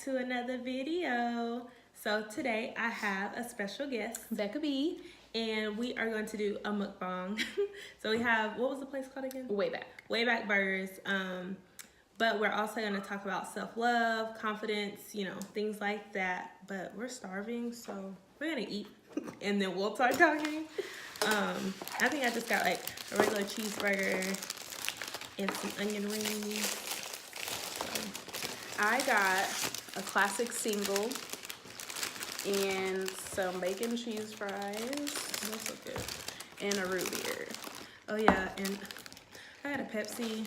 to another video. So today I have a special guest, Beca B, and we are going to do a mukbang. So we have, what was the place called again? Wayback Burgers. But we're also going to talk about self-love, confidence, you know, things like that. But we're starving, so we're going to eat and then we'll start talking. I think I just got like a regular cheeseburger and some onion rings. So. I got a classic single and some bacon cheese fries. Those look good. And a root beer. Oh yeah, and I had a Pepsi.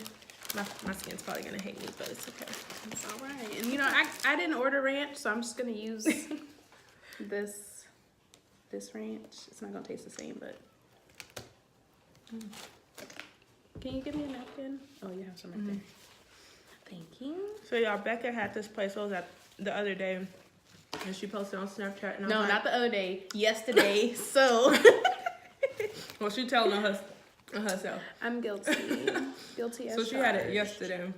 My skin's probably gonna hate me, but it's okay. It's all right. And you know, I didn't order ranch, so I'm just gonna use this ranch. It's not gonna taste the same, but can you give me a napkin? Oh, you have some right there. Thank you. So y'all, Becca had this place. What was that the other day? And she posted on Snapchat. And No, like, not the other day. Yesterday. So. Well, she telling on herself. I'm guilty. Guilty as So she had it charged. yesterday. And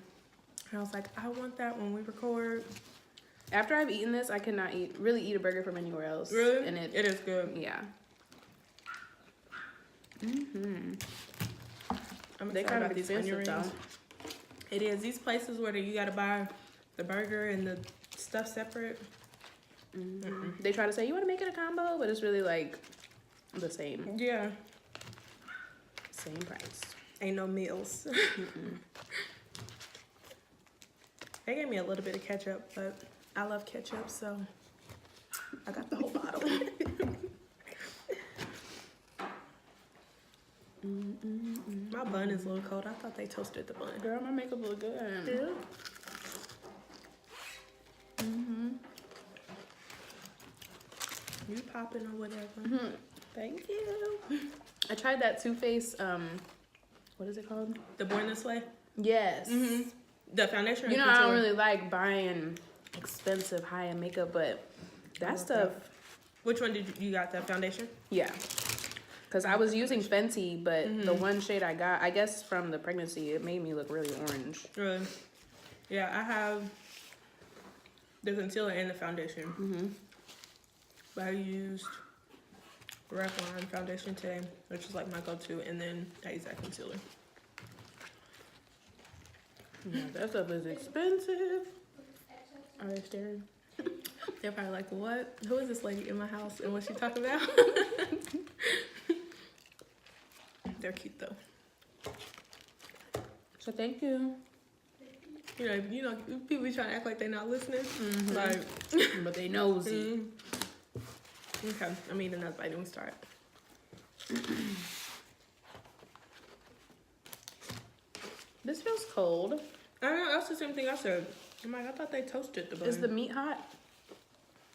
I was like, I want that when we record. After I've eaten this, I cannot really eat a burger from anywhere else. Really? And it is good. Yeah. I'm They excited kind about of these onion expensive rings. though. It is. These places where you gotta buy the burger and the stuff separate. They try to say, you want to make it a combo, but it's really like the same. Yeah. Same price. Ain't no meals. They gave me a little bit of ketchup, but I love ketchup, so I got the whole bottle. My bun is a little cold. I thought they toasted the bun. Girl, my makeup look good. Yeah. You popping or whatever. Thank you. I tried that Too Faced, what is it called? The Born This Way? Yes. The foundation? You know, I don't really like buying expensive high-end makeup, but that stuff. Which one did you got, that foundation? Yeah. Because I was using Fenty, but the one shade I got, I guess from the pregnancy, it made me look really orange. Really? Yeah, I have the concealer and the foundation. But I used Revlon foundation today, which is like my go-to, and then I use that concealer. Yeah, that stuff is expensive. Are they staring? They're probably like, what? Who is this lady in my house and what's she talking about? They're cute though. So thank you. You know, people be trying to act like they're not listening. Like, But they nosy. Okay, I'm eating another bite and we start. This feels cold. I know, that's the same thing I said. I'm like, I thought they toasted the bun. Is the meat hot?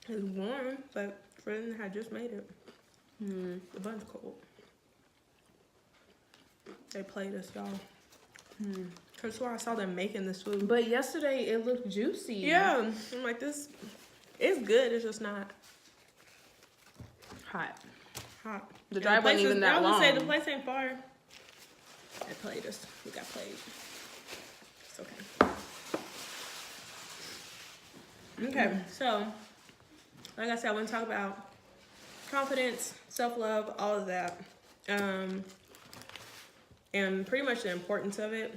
It's warm, but Fred had just made it. The bun's cold. They played us, y'all. That's why I saw them making this food. But yesterday it looked juicy. Yeah, I'm like, this is good. It's just not Hot. hot. The drive wasn't even that long. I was gonna say, the place ain't far. They played us. We got played. It's okay. Okay, so, like I said, I want to talk about confidence, self-love, all of that. And pretty much the importance of it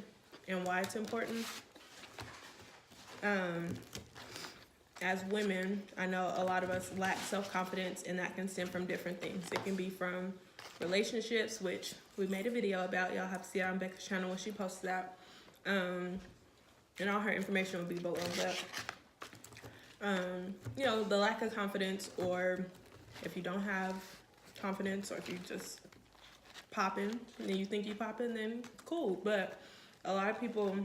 and why it's important. As women, I know a lot of us lack self-confidence, and that can stem from different things. It can be from relationships, which we made a video about. Y'all have to see it on Becca's channel when she posts that. And all her information will be below. But, you know, the lack of confidence, or if you don't have confidence, or if you just popping and you think you popping, then cool. But a lot of people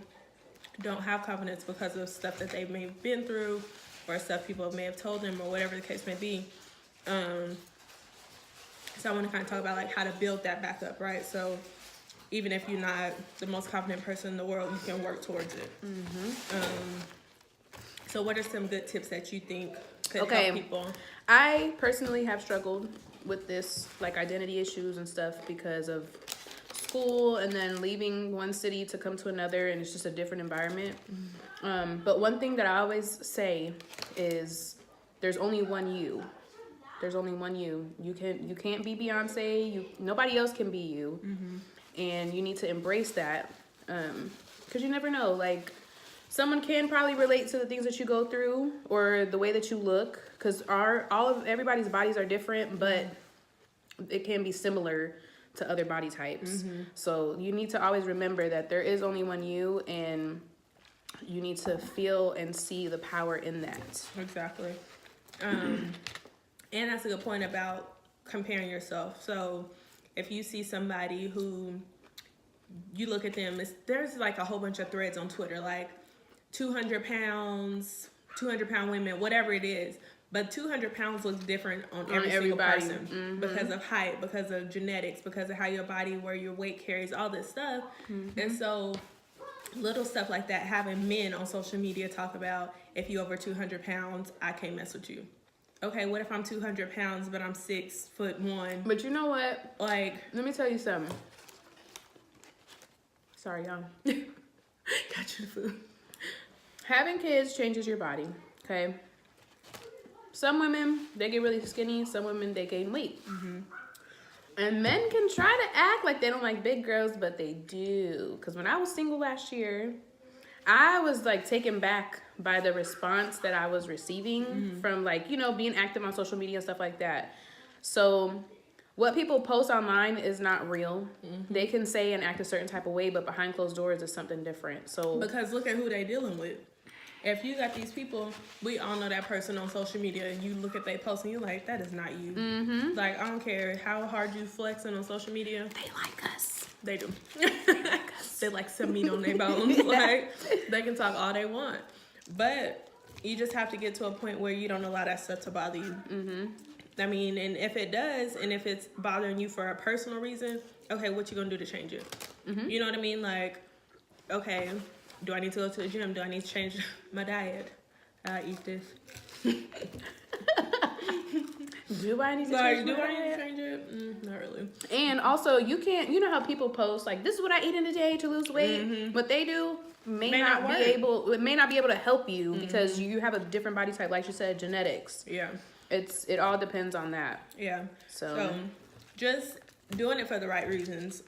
don't have confidence because of stuff that they may have been through, or stuff people may have told them, or whatever the case may be. So I want to kind of talk about like how to build that back up, right? So even if you're not the most confident person in the world, you can work towards it. So what are some good tips that you think could help people? I personally have struggled with this, like identity issues and stuff, because of school and then leaving one city to come to another, and it's just a different environment. But one thing that I always say is there's only one you. There's only one you. You can't be Beyonce. Nobody else can be you. And you need to embrace that. Because you never know. Like, someone can probably relate to the things that you go through or the way that you look. Because everybody's bodies are different, but it can be similar to other body types. So you need to always remember that there is only one you, and you need to feel and see the power in that. Exactly. And that's a good point about comparing yourself. So if you see somebody who you look at them, there's like a whole bunch of threads on Twitter, like 200 pound women, whatever it is. But 200 pounds looks different on every single person because of height, because of genetics, because of how your body, where your weight carries, all this stuff. And so little stuff like that, having men on social media talk about, if you over 200 pounds, I can't mess with you. Okay, what if I'm 200 pounds, but I'm 6'1"? But you know what? Like, let me tell you something. Sorry, y'all. got you the food. Having kids changes your body, okay? Some women, they get really skinny. Some women, they gain weight. And men can try to act like they don't like big girls, but they do. Because when I was single last year, I was like taken back by the response that I was receiving from, like, you know, being active on social media and stuff like that. So what people post online is not real. They can say and act a certain type of way, but behind closed doors is something different. So because look at who they dealing with. If you got these people, we all know that person on social media, and you look at their post and you're like, that is not you. Like, I don't care how hard you flexing on social media. they like us. They do. They like some meat on their bones. Like, they can talk all they want. But you just have to get to a point where you don't allow that stuff to bother you. I mean, and if it does, and if it's bothering you for a personal reason, okay, what you gonna do to change it? You know what I mean? Like, okay, do I need to go to the gym? Do I need to change my diet? Eat this. Do I need to Like, change do my I need diet? to change it? Not really. And also, you can't, you know how people post, like, this is what I eat in a day to lose weight? What they do may not be work. it may not be able to help you because you have a different body type, like you said, genetics. Yeah. It all depends on that. Yeah. So just doing it for the right reasons.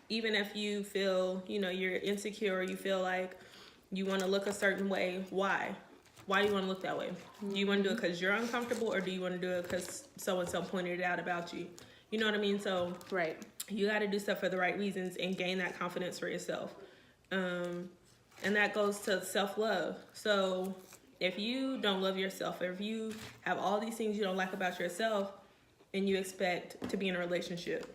Even if you feel, you know, you're insecure, or you feel like you want to look a certain way, why? Why do you want to look that way? Do you want to do it because you're uncomfortable, or do you want to do it because so-and-so pointed it out about you? You know what I mean? So right. You got to do stuff for the right reasons and gain that confidence for yourself. And that goes to self-love. So if you don't love yourself, or if you have all these things you don't like about yourself and you expect to be in a relationship,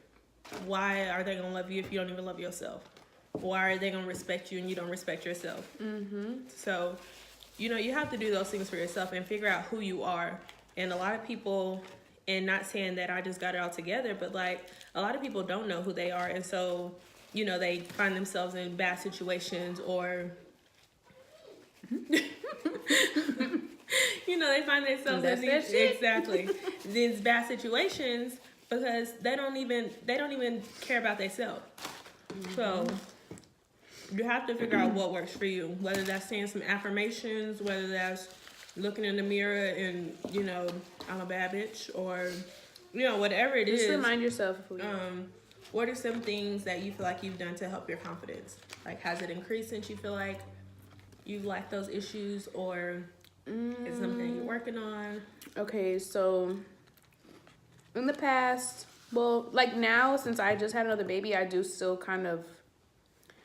why are they going to love you if you don't even love yourself? Why are they going to respect you and you don't respect yourself? So, you know, you have to do those things for yourself and figure out who you are. And a lot of people, and not saying that I just got it all together, but like a lot of people don't know who they are. And so, you know, they find themselves in bad situations, or you know, they find themselves in these bad situations because they don't even care about themselves. So you have to figure out what works for you, whether that's saying some affirmations, whether that's looking in the mirror and, you know, I'm a bad bitch, or, you know, whatever it is. Just remind yourself of who you are. What are some things that you feel like you've done to help your confidence? Like, has it increased since you feel like you've lacked those issues, or is something you're working on? Okay, so in the past, well, like now, since I just had another baby, I do still kind of,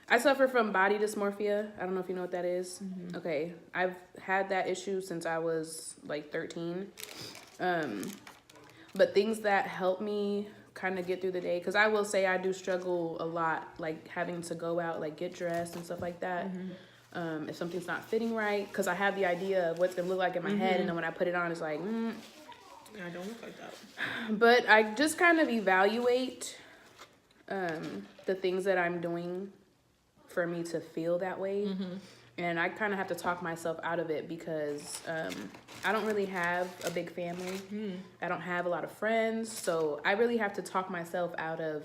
I suffer from body dysmorphia. I don't know if you know what that is. Okay, I've had that issue since I was like 13. But things that help me kind of get through the day, because I will say I do struggle a lot, like having to go out, like get dressed and stuff like that. If something's not fitting right, because I have the idea of what's gonna look like in my head, and then when I put it on, it's like, I don't look like that. But I just kind of evaluate the things that I'm doing for me to feel that way. And I kind of have to talk myself out of it because I don't really have a big family. I don't have a lot of friends. So I really have to talk myself out of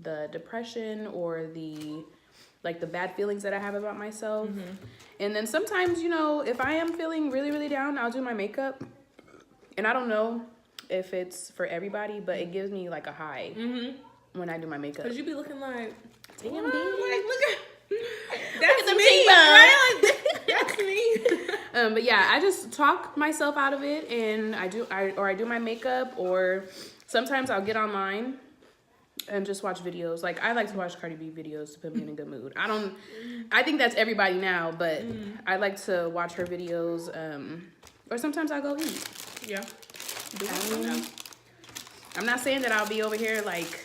the depression or the bad feelings that I have about myself. And then sometimes, you know, if I am feeling really, really down, I'll do my makeup. And I don't know if it's for everybody, but it gives me like a high when I do my makeup. Cause you be looking like, damn, like, look at that's me, me, right? Like, that's me. But yeah, I just talk myself out of it, and I do my makeup, or sometimes I'll get online and just watch videos. Like, I like to watch Cardi B videos to put me in a good mood. I think that's everybody now, but I like to watch her videos, or sometimes I'll go eat. Yeah. I'm not saying that I'll be over here like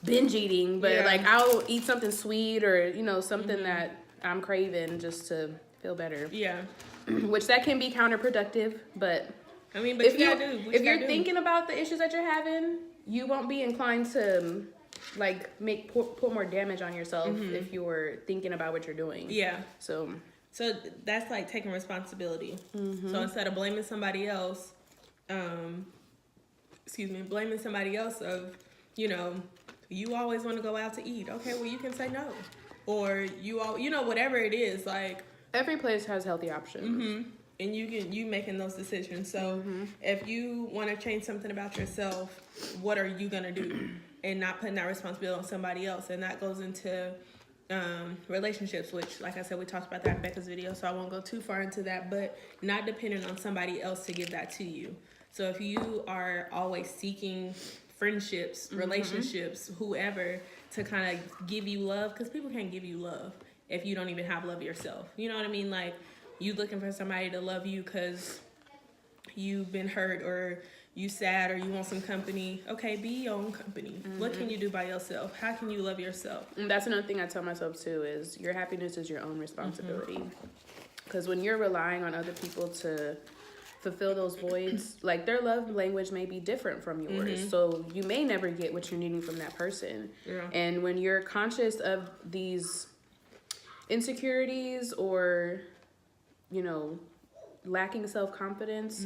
binge eating, but like I'll eat something sweet or, you know, something that I'm craving just to feel better. Yeah. Which that can be counterproductive, but I mean, but if you're thinking about the issues that you're having, you won't be inclined to like put more damage on yourself if you're thinking about what you're doing. Yeah. So that's like taking responsibility. So instead of blaming somebody else, blaming somebody else of, you know, you always want to go out to eat. Okay, well, you can say no. Or you know, whatever it is, like. Every place has healthy options. And you making those decisions. So if you want to change something about yourself, what are you going to do? And not putting that responsibility on somebody else. And that goes into relationships, which, like I said, we talked about that in Becca's video, so I won't go too far into that, but not depending on somebody else to give that to you. So if you are always seeking friendships, relationships, whoever, to kind of give you love, because people can't give you love if you don't even have love yourself. You know what I mean? Like, you looking for somebody to love you because you've been hurt or you sad or you want some company. Okay, be your own company. What can you do by yourself? How can you love yourself? And that's another thing I tell myself too, is your happiness is your own responsibility. Because when you're relying on other people to fulfill those voids, like, their love language may be different from yours. So you may never get what you're needing from that person. Yeah. And when you're conscious of these insecurities or, you know, lacking self-confidence,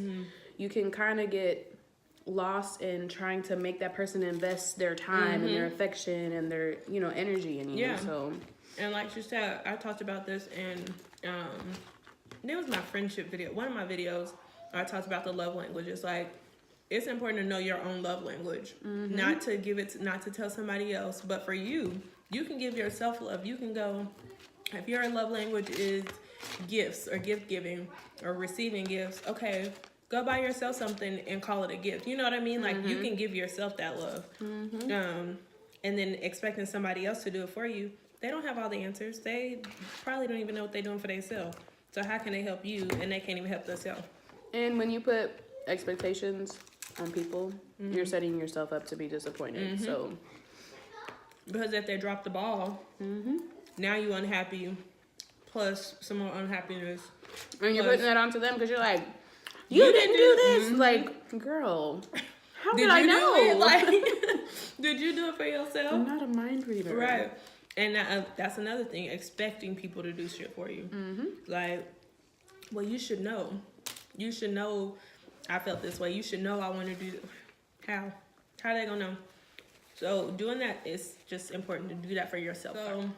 you can kind of get lost in trying to make that person invest their time and their affection and their, you know, energy in you. Yeah. So, and like you said, I talked about this in it was my friendship video, one of my videos. I talked about the love languages. Like, it's important to know your own love language, not to give it, not to tell somebody else, but for you, you can give yourself love. You can go, if your love language is gifts or gift giving or receiving gifts, okay, go buy yourself something and call it a gift. You know what I mean? Like, you can give yourself that love. And then expecting somebody else to do it for you, they don't have all the answers. They probably don't even know what they're doing for themselves. So how can they help you and they can't even help themselves? and when you put expectations on people, you're setting yourself up to be disappointed. So, because if they drop the ball, now you unhappy, plus some more unhappiness. and you're putting that onto them because you're like, you didn't do this. Like, girl, how did I know? Do it? Like, did you do it for yourself? I'm not a mind reader. Right. And that's another thing, expecting people to do shit for you. Like, well, you should know. You should know I felt this way. You should know I want to do this. How? How are they going to know? So doing that is just important to do that for yourself. So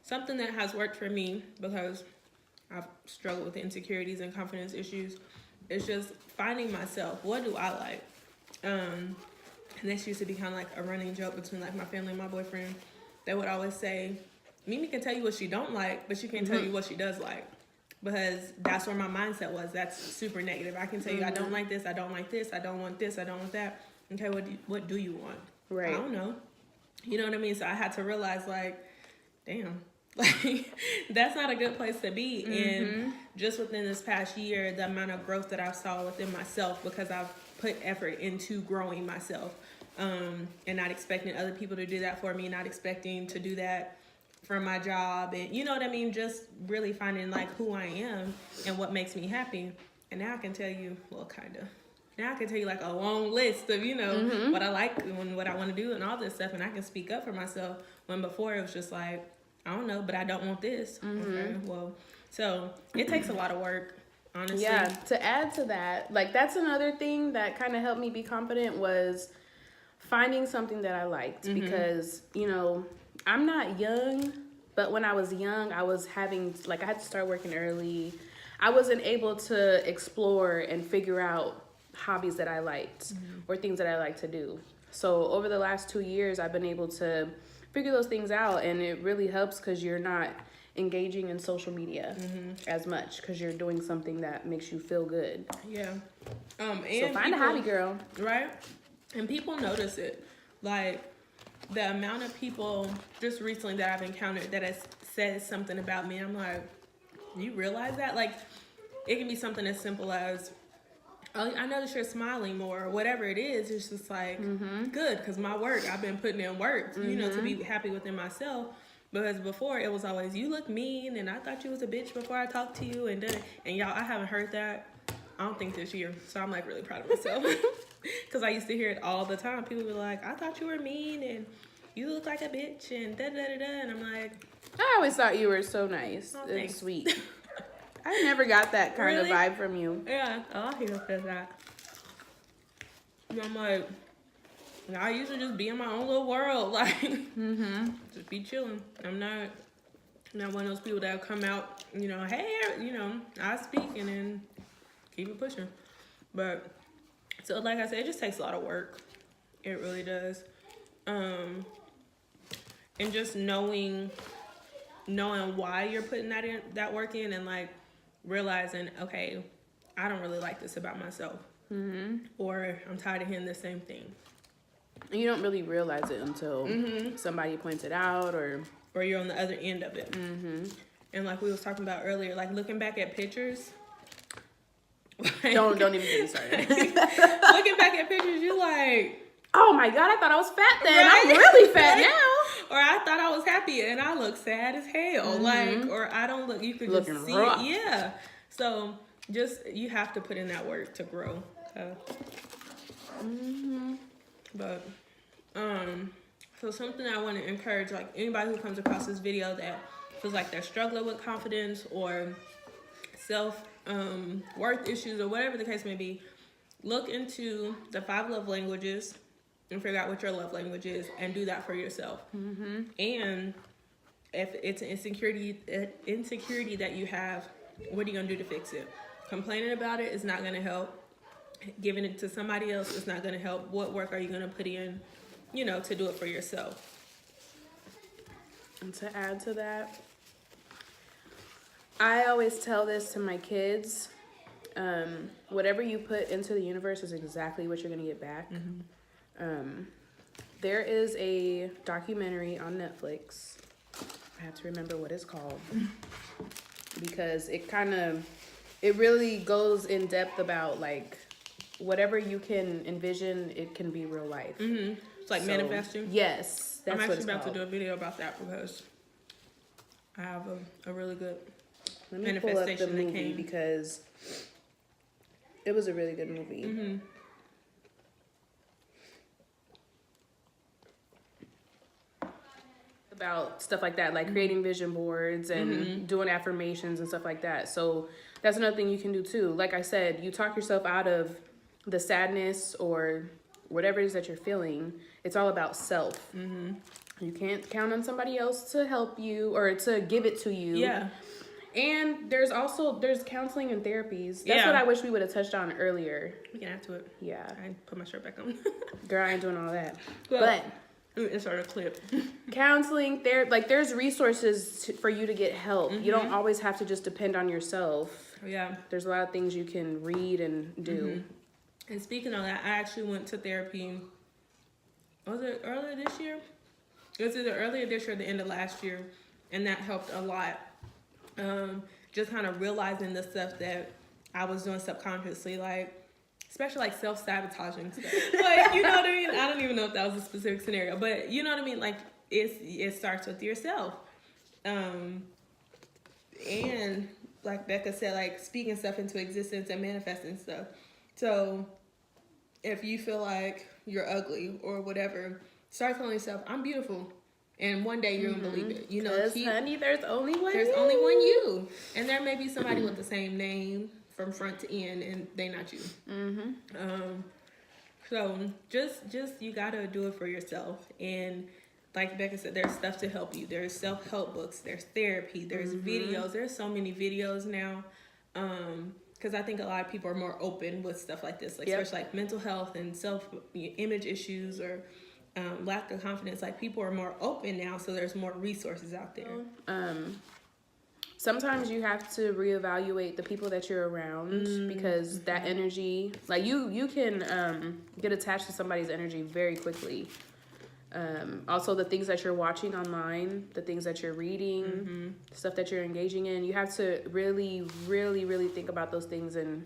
something that has worked for me, because I've struggled with insecurities and confidence issues, is just finding myself. What do I like? And this used to be kind of like a running joke between like my family and my boyfriend. They would always say, MiMi can tell you what she don't like, but she can't tell you what she does like. Because that's where my mindset was. That's super negative. I can tell you I don't like this, I don't like this, I don't want this, I don't want that. Okay, what do you want? Right. I don't know. You know what I mean? So I had to realize, like, damn, like, that's not a good place to be. And just within this past year, the amount of growth that I saw within myself, because I've put effort into growing myself, and not expecting other people to do that for me, not expecting to do that for my job, and you know what I mean, just really finding like who I am and what makes me happy. And now I can tell you, well, kind of. Now I can tell you like a long list of, you know, what I like and what I want to do and all this stuff, and I can speak up for myself, when before it was just like, I don't know, but I don't want this. Okay, well, so it takes a lot of work, honestly. Yeah, to add to that, like, that's another thing that kind of helped me be confident, was finding something that I liked because, you know, I'm not young, but when I was young, I was having, like, I had to start working early. I wasn't able to explore and figure out hobbies that I liked or things that I like to do. So over the last 2 years, I've been able to figure those things out, and it really helps because you're not engaging in social media as much because you're doing something that makes you feel good. Yeah. And so find a hobby, girl. Right? And people notice it. Like, the amount of people just recently that I've encountered that has said something about me, I'm like, you realize that? Like, it can be something as simple as, oh, I notice you're smiling more, or whatever it is. It's just like, good, because my work, I've been putting in work, you know, to be happy within myself. Because before, it was always, you look mean, and I thought you was a bitch before I talked to you, and y'all, I haven't heard that, I don't think this year. So I'm, like, really proud of myself. Because I used to hear it all the time. People were like, I thought you were mean, and you look like a bitch, and da-da-da-da. And I'm like, I always thought you were so nice and sweet. I never got that kind of vibe from you. Yeah, all I hear says that. And I'm like, I used to just be in my own little world, like, just be chilling. I'm not one of those people that come out, you know, hey, you know, I speak and then keep it pushing. But, so like I said, it just takes a lot of work. It really does. And just knowing why you're putting that work in, and like realizing, okay, I don't really like this about myself, or I'm tired of hearing the same thing. You don't really realize it until somebody points it out, or you're on the other end of it. And like we was talking about earlier, like looking back at pictures. Like, don't even get me started. Looking back at pictures, you're like, oh my God, I thought I was fat then. Right? I'm really fat now. Or I thought I was happy and I look sad as hell. Like, or I don't look, you could just Looking see rough. it. Yeah. So just, you have to put in that work to grow. But, so something I want to encourage, like anybody who comes across this video that feels like they're struggling with confidence or worth issues or whatever the case may be, look into the 5 love languages and figure out what your love language is and do that for yourself. And if it's an insecurity that you have, what are you gonna do to fix it? Complaining about it is not gonna help. Giving it to somebody else is not gonna help. What work are you gonna put in, you know, to do it for yourself? And to add to that, I always tell this to my kids, whatever you put into the universe is exactly what you're going to get back. There is a documentary on Netflix. I have to remember what it's called because it really goes in depth about like whatever you can envision, it can be real life. It's like manifesting. Yes, that's I'm what it's actually about called. to do a video about that because I have a really good Let me pull up the movie because it was a really good movie. About stuff like that, like creating vision boards and doing affirmations and stuff like that. So that's another thing you can do too. Like I said, you talk yourself out of the sadness or whatever it is that you're feeling. It's all about self. You can't count on somebody else to help you or to give it to you. Yeah. And there's counseling and therapies. That's what I wish we would have touched on earlier. We can add to it. Yeah. I put my shirt back on. Girl, I ain't doing all that. Well, but insert a clip. Counseling, there's resources for you to get help. You don't always have to just depend on yourself. Yeah. There's a lot of things you can read and do. And speaking of that, I actually went to therapy. Was it earlier this year? It was either earlier this year or the end of last year. And that helped a lot. Just kind of realizing the stuff that I was doing subconsciously, like, especially like self-sabotaging stuff. Like, you know what I mean? I don't even know if that was a specific scenario, but you know what I mean? Like, it starts with yourself. And like Becca said, like speaking stuff into existence and manifesting stuff. So if you feel like you're ugly or whatever, start telling yourself, I'm beautiful. And one day you're gonna believe it. You know, honey, there's only one only one you. And there may be somebody with the same name from front to end, and they not you. So just you gotta do it for yourself. And like Becca said, there's stuff to help you. There's self-help books, there's therapy, there's videos. There's so many videos now. Because I think a lot of people are more open with stuff like this, like especially like mental health and self-image issues or lack of confidence. Like people are more open now, so there's more resources out there. Sometimes you have to reevaluate the people that you're around because that energy, like you can get attached to somebody's energy very quickly. Also the things that you're watching online, the things that you're reading, stuff that you're engaging in, you have to really, really, really think about those things. And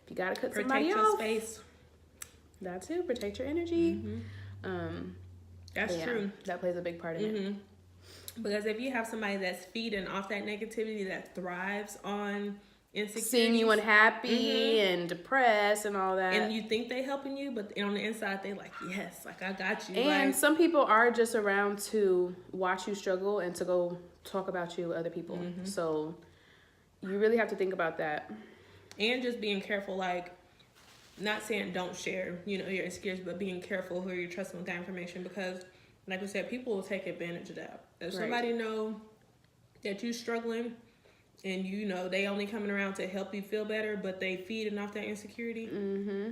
if you gotta cut somebody off, space. That too, protect your energy. That's true. That plays a big part in it. Because if you have somebody that's feeding off that negativity, that thrives on insecurity, seeing you unhappy and depressed and all that, and you think they helping you, but on the inside they like, yes, like I got you. And like, some people are just around to watch you struggle and to go talk about you with other people. So you really have to think about that. And just being careful, like not saying don't share, you know, your insecurities, but being careful who you're trusting with that information, because like I said, people will take advantage of that. If somebody know that you're struggling and you know they only coming around to help you feel better, but they feeding off that insecurity,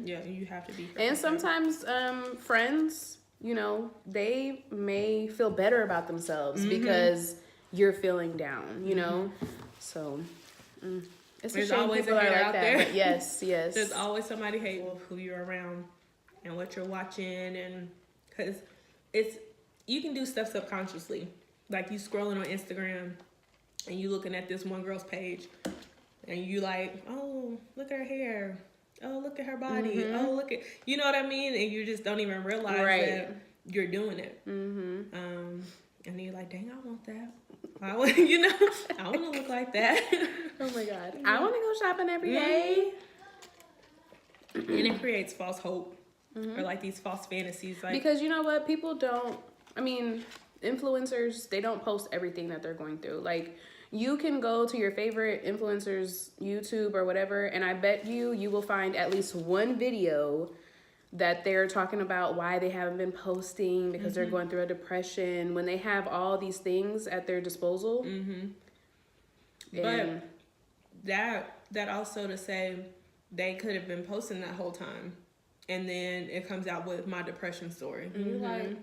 yeah, you have to be careful. And sometimes friends, you know, they may feel better about themselves because you're feeling down, you know? So it's There's a shame always people a are hater like out that. there. But yes. There's always somebody hating who you're around and what you're watching, and because you can do stuff subconsciously. Like you scrolling on Instagram and you looking at this one girl's page and you like, oh, look at her hair. Oh, look at her body. Oh, look at, you know what I mean? And you just don't even realize that you're doing it. And then you're like, dang, I want that. I want, you know, I want to look like that. Oh my God. I want to go shopping every day. And it creates false hope or like these false fantasies. Like, because you know what? People don't, I mean, influencers, they don't post everything that they're going through. Like, you can go to your favorite influencers YouTube or whatever, and I bet you will find at least one video that they're talking about why they haven't been posting because they're going through a depression, when they have all these things at their disposal. But that also to say they could have been posting that whole time, and then it comes out with my depression story. And you're like,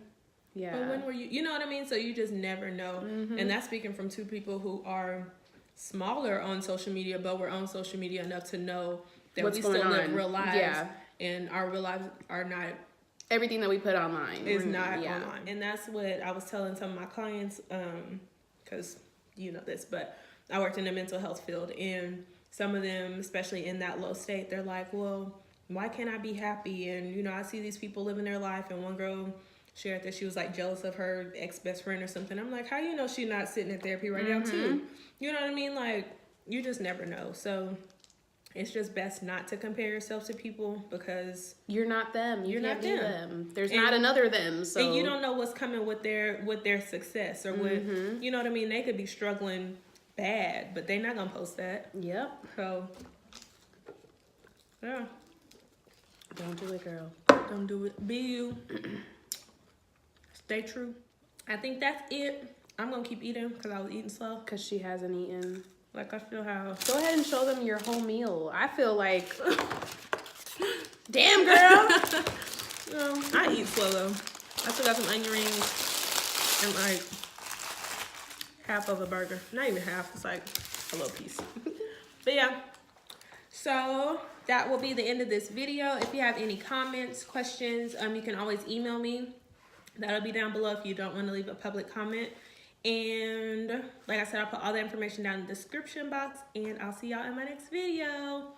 yeah, but when were you know what I mean? So you just never know. And that's speaking from two people who are smaller on social media, but we're on social media enough to know that what's we going still on. live real lives. Yeah. And our real lives are not, everything that we put online is not online. And that's what I was telling some of my clients, because you know this, but I worked in the mental health field, and some of them, especially in that low state, they're like, well, why can't I be happy? And you know, I see these people living their life, and one girl shared that she was like jealous of her ex-best friend or something. I'm like, how you know she's not sitting in therapy right now too? You know what I mean? Like, you just never know. So it's just best not to compare yourself to people, because you're not them. You're not them. There's not another them. So and you don't know what's coming with their success or with, you know what I mean? They could be struggling bad, but they're not gonna post that. Yep. So yeah, don't do it, girl. don't do it. Be you. Stay true. I think that's it. I'm gonna keep eating because I was eating slow. Because she hasn't eaten. Like, I feel how. Go ahead and show them your whole meal. I feel like, damn, girl. I eat slow though. I still got some onion rings and like half of a burger. Not even half. It's like a little piece. But yeah. So that will be the end of this video. If you have any comments, questions, you can always email me. That'll be down below if you don't want to leave a public comment. And like I said, I'll put all the information down in the description box, and I'll see y'all in my next video.